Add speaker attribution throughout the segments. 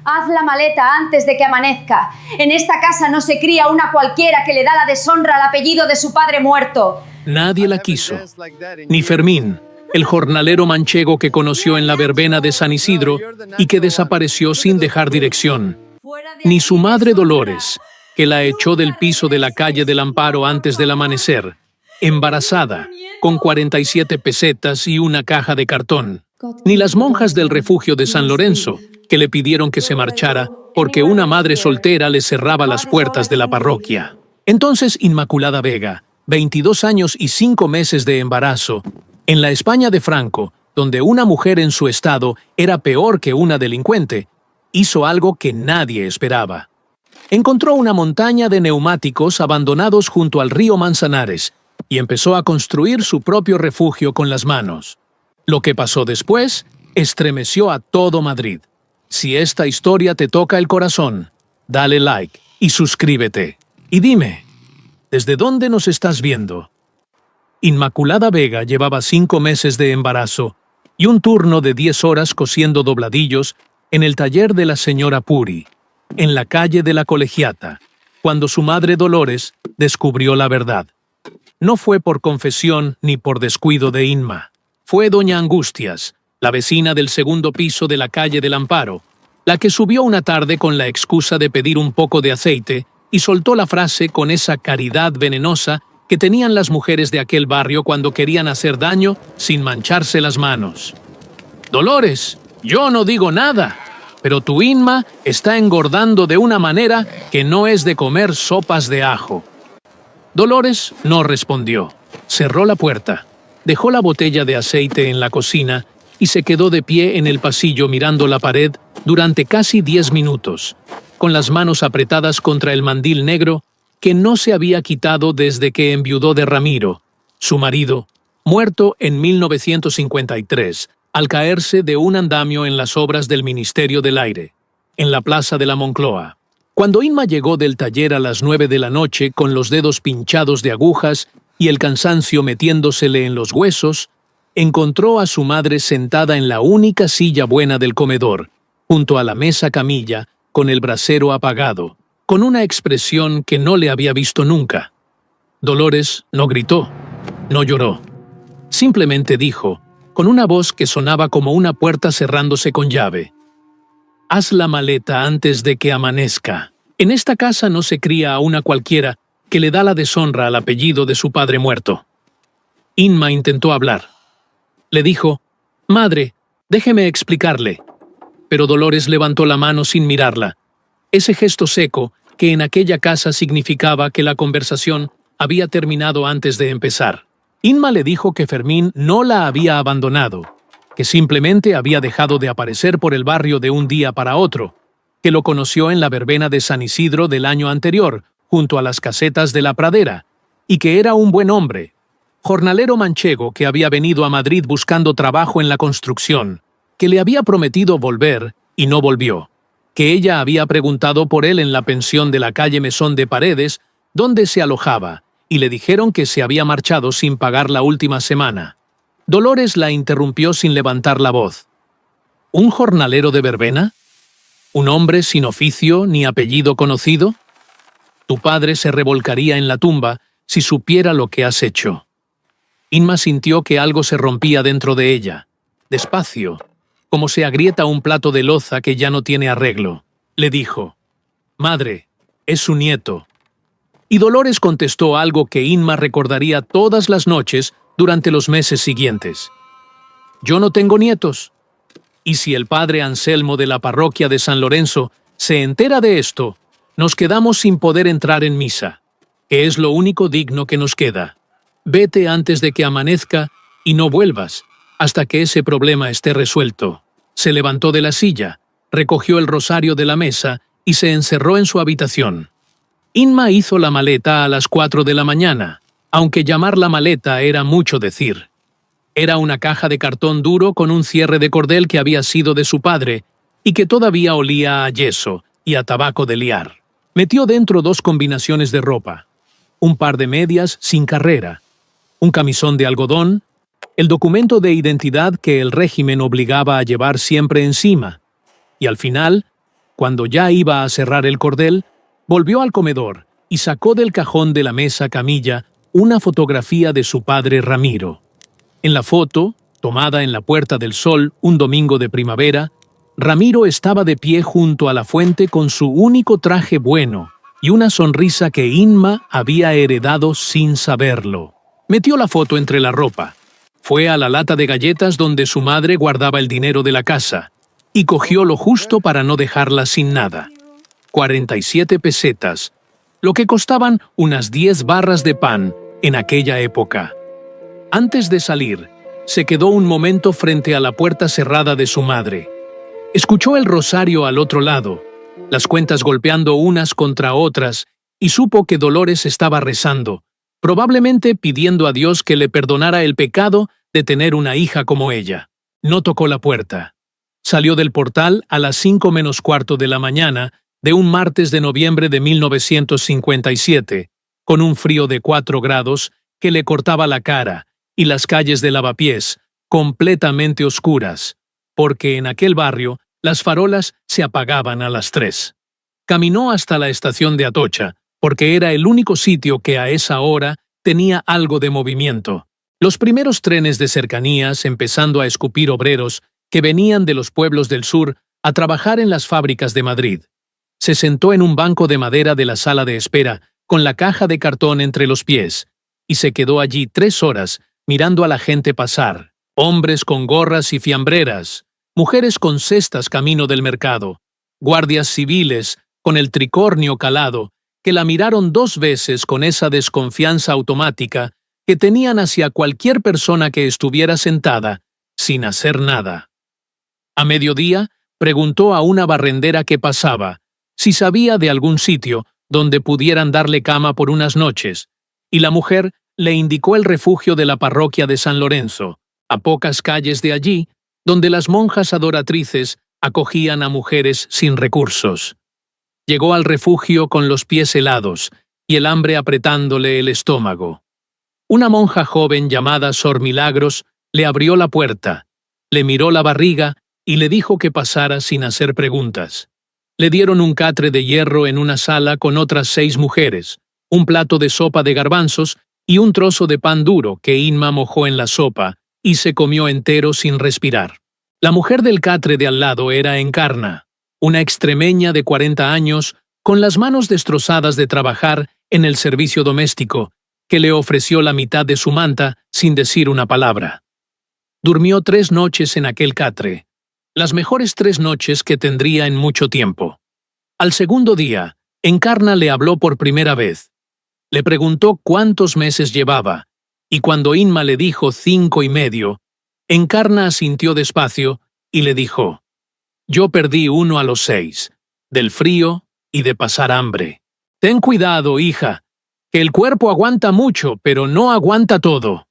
Speaker 1: Haz la maleta antes de que amanezca. En esta casa no se cría una cualquiera que le da la deshonra al apellido de su padre muerto.
Speaker 2: Nadie la quiso, ni Fermín, el jornalero manchego que conoció en la verbena de San Isidro y que desapareció sin dejar dirección, ni su madre Dolores, que la echó del piso de la calle del Amparo antes del amanecer, embarazada, con 47 pesetas y una caja de cartón, ni las monjas del refugio de San Lorenzo, que le pidieron que se marchara porque una madre soltera le cerraba las puertas de la parroquia. Entonces Inmaculada Vega, 22 años y 5 meses de embarazo, en la España de Franco, donde una mujer en su estado era peor que una delincuente, hizo algo que nadie esperaba. Encontró una montaña de neumáticos abandonados junto al río Manzanares y empezó a construir su propio refugio con las manos. Lo que pasó después estremeció a todo Madrid. Si esta historia te toca el corazón, dale like y suscríbete. Y dime, ¿desde dónde nos estás viendo? Inmaculada Vega llevaba 5 meses de embarazo y un turno de 10 horas cosiendo dobladillos en el taller de la señora Puri, en la calle de la Colegiata, cuando su madre Dolores descubrió la verdad. No fue por confesión ni por descuido de Inma. Fue doña Angustias, la vecina del segundo piso de la calle del Amparo, la que subió una tarde con la excusa de pedir un poco de aceite y soltó la frase con esa caridad venenosa que tenían las mujeres de aquel barrio cuando querían hacer daño sin mancharse las manos. «Dolores, yo no digo nada, pero tu Inma está engordando de una manera que no es de comer sopas de ajo». Dolores no respondió. Cerró la puerta, dejó la botella de aceite en la cocina y se quedó de pie en el pasillo mirando la pared durante casi 10 minutos, con las manos apretadas contra el mandil negro que no se había quitado desde que enviudó de Ramiro, su marido, muerto en 1953, al caerse de un andamio en las obras del Ministerio del Aire, en la plaza de la Moncloa. Cuando Inma llegó del taller a las 9 de la noche con los dedos pinchados de agujas y el cansancio metiéndosele en los huesos, encontró a su madre sentada en la única silla buena del comedor, junto a la mesa camilla, con el brasero apagado, con una expresión que no le había visto nunca. Dolores no gritó, no lloró. Simplemente dijo, con una voz que sonaba como una puerta cerrándose con llave: «Haz la maleta antes de que amanezca. En esta casa no se cría a una cualquiera que le da la deshonra al apellido de su padre muerto». Inma intentó hablar. Le dijo: «Madre, déjeme explicarle». Pero Dolores levantó la mano sin mirarla. Ese gesto seco que en aquella casa significaba que la conversación había terminado antes de empezar. Inma le dijo que Fermín no la había abandonado, que simplemente había dejado de aparecer por el barrio de un día para otro, que lo conoció en la verbena de San Isidro del año anterior, junto a las casetas de la Pradera, y que era un buen hombre, jornalero manchego que había venido a Madrid buscando trabajo en la construcción, que le había prometido volver y no volvió, que ella había preguntado por él en la pensión de la calle Mesón de Paredes, donde se alojaba, y le dijeron que se había marchado sin pagar la última semana. Dolores la interrumpió sin levantar la voz. ¿Un jornalero de verbena? ¿Un hombre sin oficio ni apellido conocido? Tu padre se revolcaría en la tumba si supiera lo que has hecho. Inma sintió que algo se rompía dentro de ella, despacio, como se agrieta un plato de loza que ya no tiene arreglo. Le dijo: «Madre, es su nieto». Y Dolores contestó algo que Inma recordaría todas las noches durante los meses siguientes: «Yo no tengo nietos. Y si el padre Anselmo de la parroquia de San Lorenzo se entera de esto, nos quedamos sin poder entrar en misa, que es lo único digno que nos queda. Vete antes de que amanezca y no vuelvas hasta que ese problema esté resuelto». Se levantó de la silla, recogió el rosario de la mesa y se encerró en su habitación. Inma hizo la maleta a las 4 de la mañana, aunque llamarla maleta era mucho decir. Era una caja de cartón duro con un cierre de cordel que había sido de su padre y que todavía olía a yeso y a tabaco de liar. Metió dentro 2 combinaciones de ropa, un par de medias sin carrera, un camisón de algodón, el documento de identidad que el régimen obligaba a llevar siempre encima, y al final, Cuando ya iba a cerrar el cordel, volvió al comedor y sacó del cajón de la mesa camilla una fotografía de su padre Ramiro. En la foto, tomada en la Puerta del Sol un domingo de primavera, Ramiro estaba de pie junto a la fuente con su único traje bueno y una sonrisa que Inma había heredado sin saberlo. Metió la foto entre la ropa, fue a la lata de galletas donde su madre guardaba el dinero de la casa y cogió lo justo para no dejarla sin nada. 47 pesetas, lo que costaban unas 10 barras de pan en aquella época. Antes de salir, se quedó un momento frente a la puerta cerrada de su madre. Escuchó el rosario al otro lado, las cuentas golpeando unas contra otras, y supo que Dolores estaba rezando, probablemente pidiendo a Dios que le perdonara el pecado de tener una hija como ella. No tocó la puerta. Salió del portal a las 5 menos cuarto de la mañana de un martes de noviembre de 1957, con un frío de 4 grados que le cortaba la cara y las calles de Lavapiés completamente oscuras, porque en aquel barrio las farolas se apagaban a las 3. Caminó hasta la estación de Atocha, porque era el único sitio que a esa hora tenía algo de movimiento. Los primeros trenes de cercanías empezando a escupir obreros que venían de los pueblos del sur a trabajar en las fábricas de Madrid. Se sentó en un banco de madera de la sala de espera, con la caja de cartón entre los pies, y se quedó allí 3 horas mirando a la gente pasar, hombres con gorras y fiambreras, mujeres con cestas camino del mercado, guardias civiles con el tricornio calado, que la miraron 2 veces con esa desconfianza automática que tenían hacia cualquier persona que estuviera sentada, sin hacer nada. A mediodía, preguntó a una barrendera que pasaba si sabía de algún sitio donde pudieran darle cama por unas noches, y la mujer le indicó el refugio de la parroquia de San Lorenzo, a pocas calles de allí, donde las monjas adoratrices acogían a mujeres sin recursos. Llegó al refugio con los pies helados y el hambre apretándole el estómago. Una monja joven llamada Sor Milagros le abrió la puerta, le miró la barriga y le dijo que pasara sin hacer preguntas. Le dieron un catre de hierro en una sala con otras 6 mujeres, un plato de sopa de garbanzos y un trozo de pan duro que Inma mojó en la sopa y se comió entero sin respirar. La mujer del catre de al lado era Encarna, una extremeña de 40 años, con las manos destrozadas de trabajar en el servicio doméstico, que le ofreció la mitad de su manta sin decir una palabra. Durmió 3 noches en aquel catre, las mejores 3 noches que tendría en mucho tiempo. Al segundo día, Encarna le habló por primera vez. Le preguntó cuántos meses llevaba, y cuando Inma le dijo 5 y medio, Encarna asintió despacio y le dijo: «Yo perdí 1 a los 6, del frío y de pasar hambre. Ten cuidado, hija, que el cuerpo aguanta mucho, pero no aguanta todo».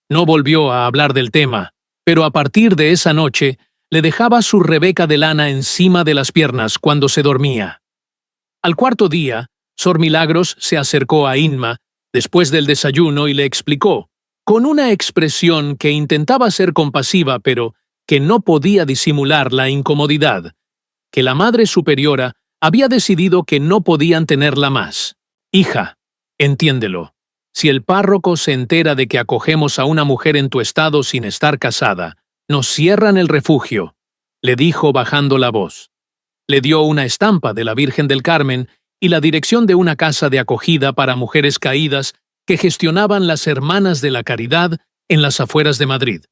Speaker 2: No volvió a hablar del tema, pero a partir de esa noche le dejaba su rebeca de lana encima de las piernas cuando se dormía. Al cuarto día, Sor Milagros se acercó a Inma después del desayuno y le explicó, con una expresión que intentaba ser compasiva pero que no podía disimular la incomodidad, que la Madre Superiora había decidido que no podían tenerla más. «Hija, entiéndelo. Si el párroco se entera de que acogemos a una mujer en tu estado sin estar casada, nos cierran el refugio», le dijo bajando la voz. Le dio una estampa de la Virgen del Carmen y la dirección de una casa de acogida para mujeres caídas que gestionaban las Hermanas de la Caridad en las afueras de Madrid.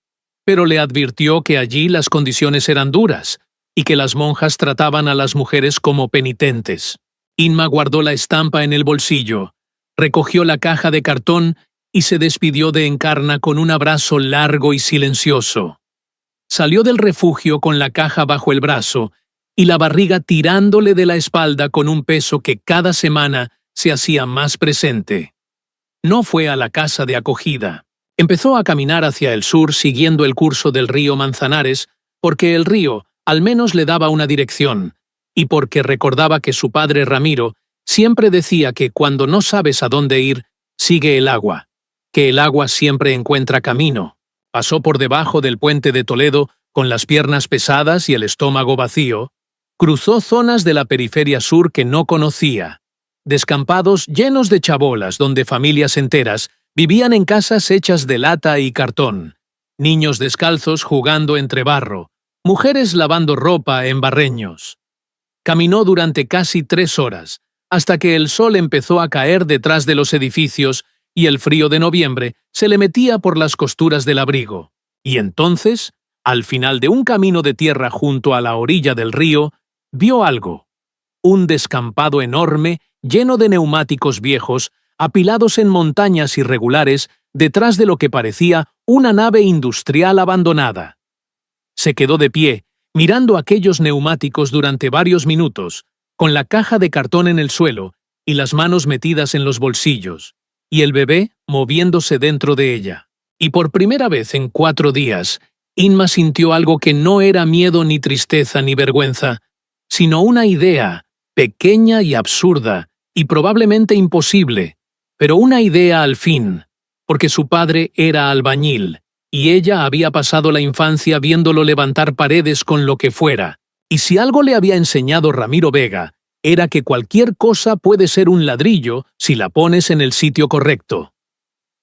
Speaker 2: Pero le advirtió que allí las condiciones eran duras y que las monjas trataban a las mujeres como penitentes. Inma guardó la estampa en el bolsillo, recogió la caja de cartón y se despidió de Encarna con un abrazo largo y silencioso. Salió del refugio con la caja bajo el brazo y la barriga tirándole de la espalda con un peso que cada semana se hacía más presente. No fue a la casa de acogida. Empezó a caminar hacia el sur siguiendo el curso del río Manzanares porque el río al menos le daba una dirección y porque recordaba que su padre Ramiro siempre decía que cuando no sabes a dónde ir, sigue el agua, que el agua siempre encuentra camino. Pasó por debajo del puente de Toledo con las piernas pesadas y el estómago vacío, Cruzó zonas de la periferia sur que no conocía, descampados llenos de chabolas donde familias enteras vivían en casas hechas de lata y cartón, niños descalzos jugando entre barro, mujeres lavando ropa en barreños. Caminó durante casi 3 horas, hasta que el sol empezó a caer detrás de los edificios y el frío de noviembre se le metía por las costuras del abrigo. Y entonces, al final de un camino de tierra junto a la orilla del río, vio algo. Un descampado enorme, lleno de neumáticos viejos, apilados en montañas irregulares, detrás de lo que parecía una nave industrial abandonada. Se quedó de pie, mirando aquellos neumáticos durante varios minutos, con la caja de cartón en el suelo y las manos metidas en los bolsillos, y el bebé moviéndose dentro de ella. Y por primera vez en 4 días, Inma sintió algo que no era miedo ni tristeza ni vergüenza, sino una idea, pequeña y absurda, y probablemente imposible, pero una idea al fin, porque su padre era albañil, y ella había pasado la infancia viéndolo levantar paredes con lo que fuera. Y si algo le había enseñado Ramiro Vega, era que cualquier cosa puede ser un ladrillo si la pones en el sitio correcto.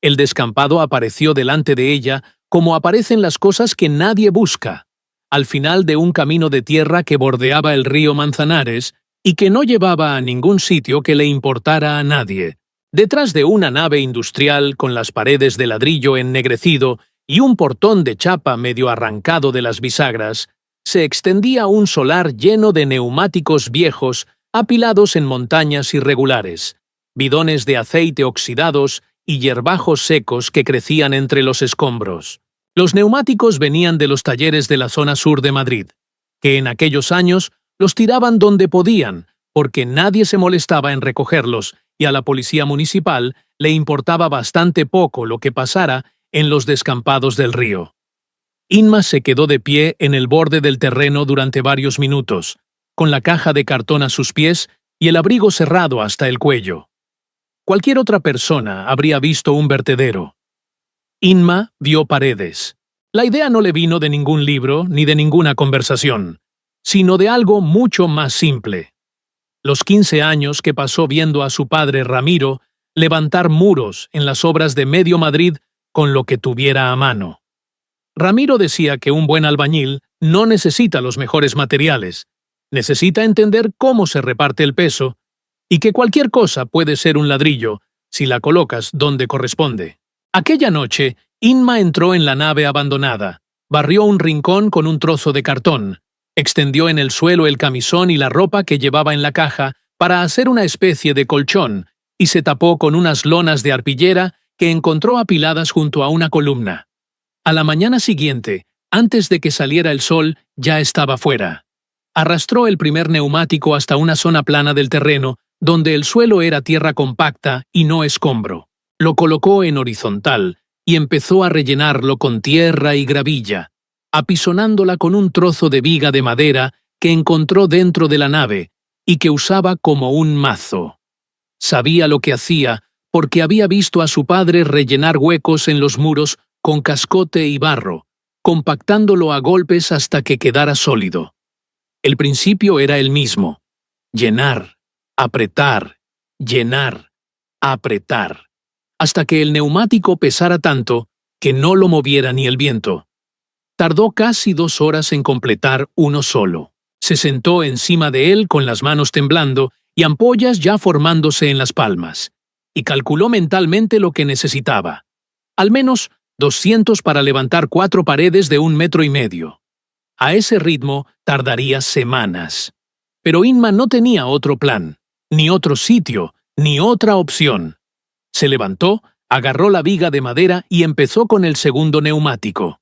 Speaker 2: El descampado apareció delante de ella como aparecen las cosas que nadie busca, al final de un camino de tierra que bordeaba el río Manzanares y que no llevaba a ningún sitio que le importara a nadie. Detrás de una nave industrial con las paredes de ladrillo ennegrecido y un portón de chapa medio arrancado de las bisagras, se extendía un solar lleno de neumáticos viejos apilados en montañas irregulares, bidones de aceite oxidados y hierbajos secos que crecían entre los escombros. Los neumáticos venían de los talleres de la zona sur de Madrid, que en aquellos años los tiraban donde podían, porque nadie se molestaba en recogerlos y a la policía municipal le importaba bastante poco lo que pasara en los descampados del río. Inma se quedó de pie en el borde del terreno durante varios minutos, con la caja de cartón a sus pies y el abrigo cerrado hasta el cuello. Cualquier otra persona habría visto un vertedero. Inma vio paredes. La idea no le vino de ningún libro ni de ninguna conversación, sino de algo mucho más simple. Los 15 años que pasó viendo a su padre Ramiro levantar muros en las obras de medio Madrid con lo que tuviera a mano. Ramiro decía que un buen albañil no necesita los mejores materiales, necesita entender cómo se reparte el peso y que cualquier cosa puede ser un ladrillo si la colocas donde corresponde. Aquella noche, Inma entró en la nave abandonada, barrió un rincón con un trozo de cartón, extendió en el suelo el camisón y la ropa que llevaba en la caja para hacer una especie de colchón y se tapó con unas lonas de arpillera que encontró apiladas junto a una columna. A la mañana siguiente, antes de que saliera el sol, ya estaba fuera. Arrastró el primer neumático hasta una zona plana del terreno, donde el suelo era tierra compacta y no escombro. Lo colocó en horizontal y empezó a rellenarlo con tierra y gravilla, apisonándola con un trozo de viga de madera que encontró dentro de la nave y que usaba como un mazo. Sabía lo que hacía porque había visto a su padre rellenar huecos en los muros con cascote y barro, compactándolo a golpes hasta que quedara sólido. El principio era el mismo: llenar, apretar, llenar, apretar, hasta que el neumático pesara tanto que no lo moviera ni el viento. Tardó casi 2 horas en completar uno solo. Se sentó encima de él con las manos temblando y ampollas ya formándose en las palmas, y calculó mentalmente lo que necesitaba. Al menos 200 para levantar 4 paredes de 1,5 metros. A ese ritmo tardaría semanas. Pero Inma no tenía otro plan, ni otro sitio, ni otra opción. Se levantó, agarró la viga de madera y empezó con el segundo neumático.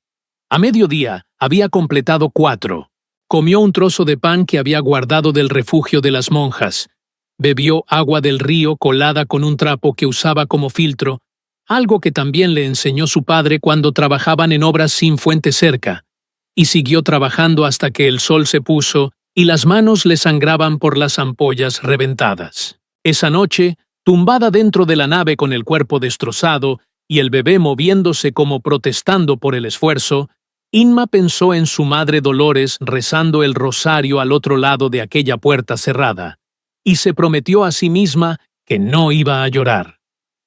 Speaker 2: A mediodía había completado 4. Comió un trozo de pan que había guardado del refugio de las monjas. Bebió agua del río colada con un trapo que usaba como filtro, algo que también le enseñó su padre cuando trabajaban en obras sin fuente cerca, y siguió trabajando hasta que el sol se puso y las manos le sangraban por las ampollas reventadas. Esa noche, tumbada dentro de la nave con el cuerpo destrozado y el bebé moviéndose como protestando por el esfuerzo, Inma pensó en su madre Dolores rezando el rosario al otro lado de aquella puerta cerrada, y se prometió a sí misma que no iba a llorar.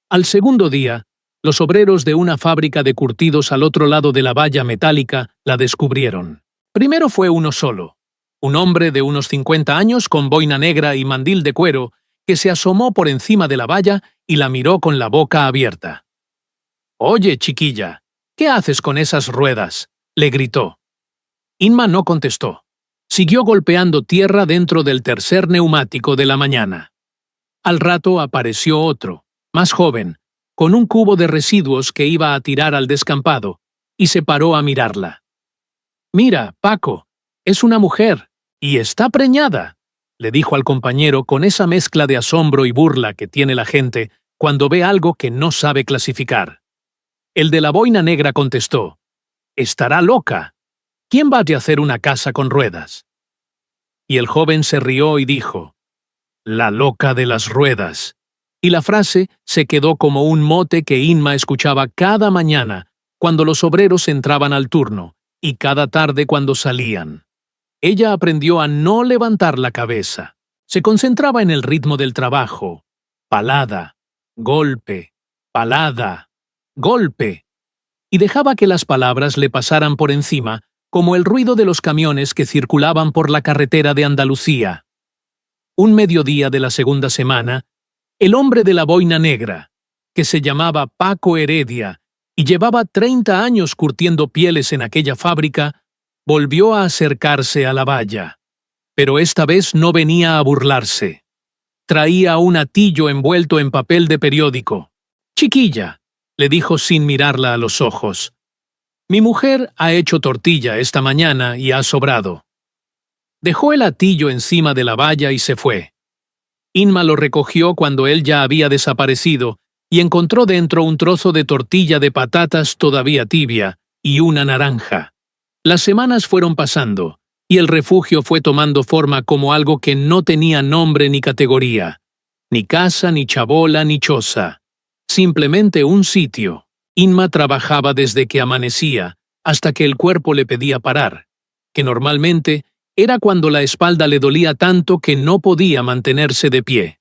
Speaker 2: Al segundo día, los obreros de una fábrica de curtidos al otro lado de la valla metálica la descubrieron. Primero fue uno solo, un hombre de unos 50 años con boina negra y mandil de cuero, que se asomó por encima de la valla y la miró con la boca abierta. «Oye, chiquilla, ¿qué haces con esas ruedas?», le gritó. Inma no contestó. Siguió golpeando tierra dentro del tercer neumático de la mañana. Al rato apareció otro, más joven, con un cubo de residuos que iba a tirar al descampado, y se paró a mirarla. «Mira, Paco, es una mujer, y está preñada», le dijo al compañero con esa mezcla de asombro y burla que tiene la gente cuando ve algo que no sabe clasificar. El de la boina negra contestó: «Estará loca. ¿Quién va a hacer una casa con ruedas?». Y el joven se rió y dijo: «La loca de las ruedas». Y la frase se quedó como un mote que Inma escuchaba cada mañana cuando los obreros entraban al turno y cada tarde cuando salían. Ella aprendió a no levantar la cabeza. Se concentraba en el ritmo del trabajo. Palada, golpe, palada, golpe. Y dejaba que las palabras le pasaran por encima como el ruido de los camiones que circulaban por la carretera de Andalucía. Un mediodía de la segunda semana, el hombre de la boina negra, que se llamaba Paco Heredia y llevaba 30 años curtiendo pieles en aquella fábrica, volvió a acercarse a la valla. Pero esta vez no venía a burlarse. Traía un atillo envuelto en papel de periódico. «Chiquilla», le dijo sin mirarla a los ojos, «mi mujer ha hecho tortilla esta mañana y ha sobrado». Dejó el atillo encima de la valla y se fue. Inma lo recogió cuando él ya había desaparecido y encontró dentro un trozo de tortilla de patatas todavía tibia y una naranja. Las semanas fueron pasando y el refugio fue tomando forma como algo que no tenía nombre ni categoría, ni casa, ni chabola, ni choza. Simplemente un sitio. Inma trabajaba desde que amanecía hasta que el cuerpo le pedía parar, que normalmente era cuando la espalda le dolía tanto que no podía mantenerse de pie.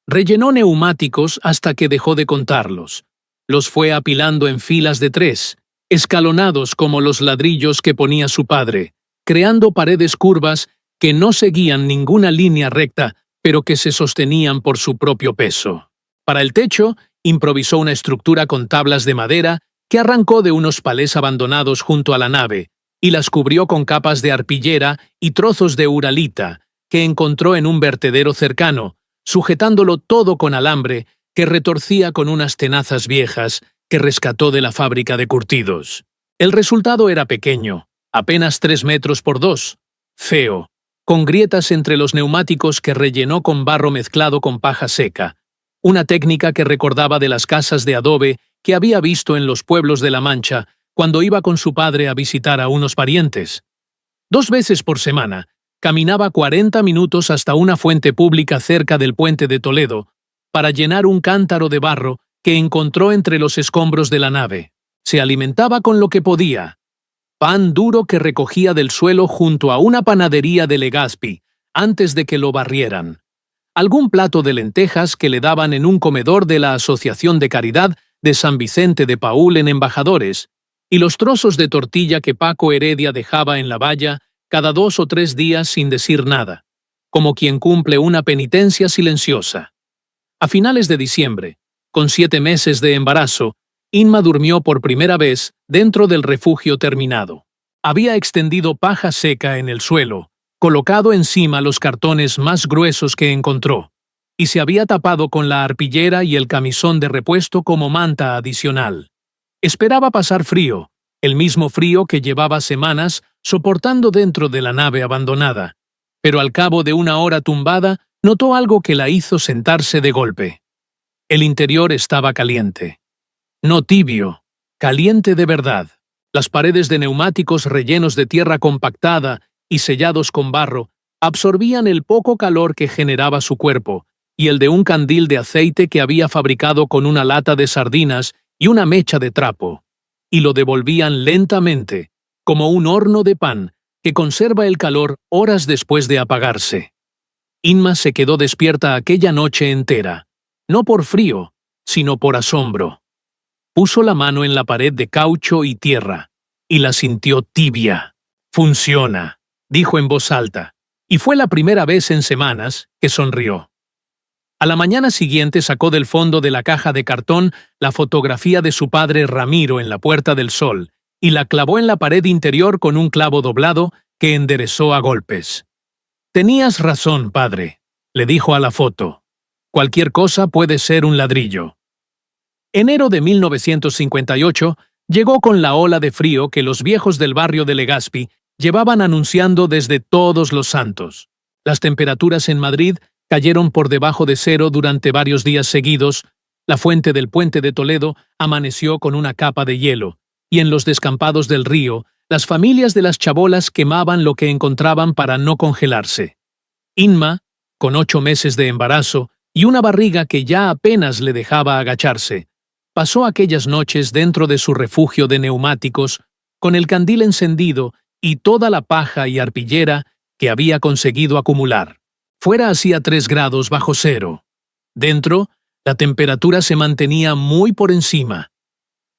Speaker 2: Rellenó neumáticos hasta que dejó de contarlos. Los fue apilando en filas de 3, escalonados como los ladrillos que ponía su padre, creando paredes curvas que no seguían ninguna línea recta, pero que se sostenían por su propio peso. Para el techo, improvisó una estructura con tablas de madera que arrancó de unos palés abandonados junto a la nave, y las cubrió con capas de arpillera y trozos de uralita que encontró en un vertedero cercano, sujetándolo todo con alambre que retorcía con unas tenazas viejas que rescató de la fábrica de curtidos. El resultado era pequeño, apenas 3 metros por 2, feo, con grietas entre los neumáticos que rellenó con barro mezclado con paja seca, una técnica que recordaba de las casas de adobe que había visto en los pueblos de La Mancha cuando iba con su padre a visitar a unos parientes. 2 veces por semana, caminaba 40 minutos hasta una fuente pública cerca del puente de Toledo para llenar un cántaro de barro que encontró entre los escombros de la nave. Se alimentaba con lo que podía. Pan duro que recogía del suelo junto a una panadería de Legazpi, antes de que lo barrieran. Algún plato de lentejas que le daban en un comedor de la Asociación de Caridad de San Vicente de Paúl en Embajadores, y los trozos de tortilla que Paco Heredia dejaba en la valla cada 2 o 3 días sin decir nada, como quien cumple una penitencia silenciosa. A finales de diciembre, con 7 meses de embarazo, Inma durmió por primera vez dentro del refugio terminado. Había extendido paja seca en el suelo, colocado encima los cartones más gruesos que encontró, y se había tapado con la arpillera y el camisón de repuesto como manta adicional. Esperaba pasar frío, el mismo frío que llevaba semanas soportando dentro de la nave abandonada, pero al cabo de 1 hora tumbada notó algo que la hizo sentarse de golpe. El interior estaba caliente. No tibio, caliente de verdad. Las paredes de neumáticos rellenos de tierra compactada y sellados con barro absorbían el poco calor que generaba su cuerpo y el de un candil de aceite que había fabricado con una lata de sardinas y una mecha de trapo, y lo devolvían lentamente, como un horno de pan que conserva el calor horas después de apagarse. Inma se quedó despierta aquella noche entera, no por frío, sino por asombro. Puso la mano en la pared de caucho y tierra, y la sintió tibia. «Funciona», dijo en voz alta, y fue la primera vez en semanas que sonrió. A la mañana siguiente sacó del fondo de la caja de cartón la fotografía de su padre Ramiro en la Puerta del Sol y la clavó en la pared interior con un clavo doblado que enderezó a golpes. «Tenías razón, padre», le dijo a la foto. «Cualquier cosa puede ser un ladrillo». Enero de 1958 llegó con la ola de frío que los viejos del barrio de Legazpi llevaban anunciando desde Todos los Santos. Las temperaturas en Madrid cayeron por debajo de cero durante varios días seguidos, la fuente del puente de Toledo amaneció con una capa de hielo, y en los descampados del río, las familias de las chabolas quemaban lo que encontraban para no congelarse. Inma, con 8 meses de embarazo y una barriga que ya apenas le dejaba agacharse, pasó aquellas noches dentro de su refugio de neumáticos, con el candil encendido y toda la paja y arpillera que había conseguido acumular. Fuera hacía 3 grados bajo cero. Dentro, la temperatura se mantenía muy por encima.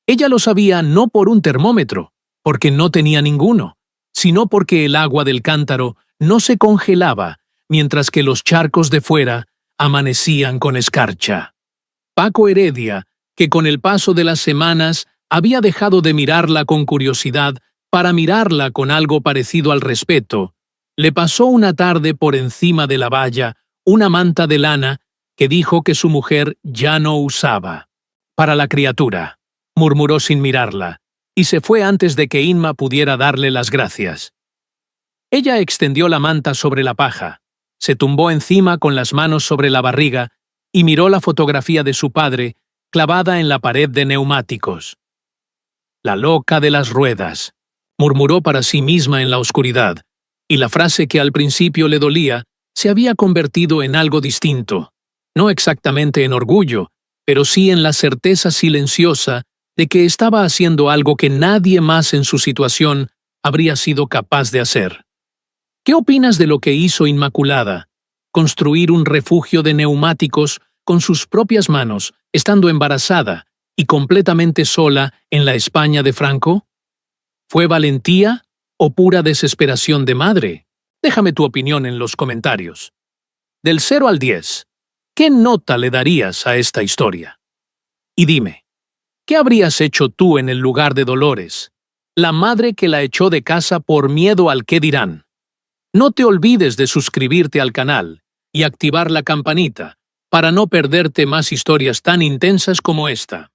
Speaker 2: Ella lo sabía no por un termómetro, porque no tenía ninguno, sino porque el agua del cántaro no se congelaba, mientras que los charcos de fuera amanecían con escarcha. Paco Heredia, que con el paso de las semanas había dejado de mirarla con curiosidad para mirarla con algo parecido al respeto, le pasó una tarde por encima de la valla una manta de lana que dijo que su mujer ya no usaba. «Para la criatura», murmuró sin mirarla, y se fue antes de que Inma pudiera darle las gracias. Ella extendió la manta sobre la paja, se tumbó encima con las manos sobre la barriga y miró la fotografía de su padre clavada en la pared de neumáticos. «La loca de las ruedas», murmuró para sí misma en la oscuridad, y la frase que al principio le dolía se había convertido en algo distinto, no exactamente en orgullo, pero sí en la certeza silenciosa de que estaba haciendo algo que nadie más en su situación habría sido capaz de hacer. ¿Qué opinas de lo que hizo Inmaculada? Construir un refugio de neumáticos con sus propias manos, estando embarazada y completamente sola en la España de Franco. ¿Fue valentía o pura desesperación de madre? Déjame tu opinión en los comentarios. Del 0 al 10, ¿qué nota le darías a esta historia? Y dime, ¿qué habrías hecho tú en el lugar de Dolores, la madre que la echó de casa por miedo al qué dirán? No te olvides de suscribirte al canal y activar la campanita para no perderte más historias tan intensas como esta.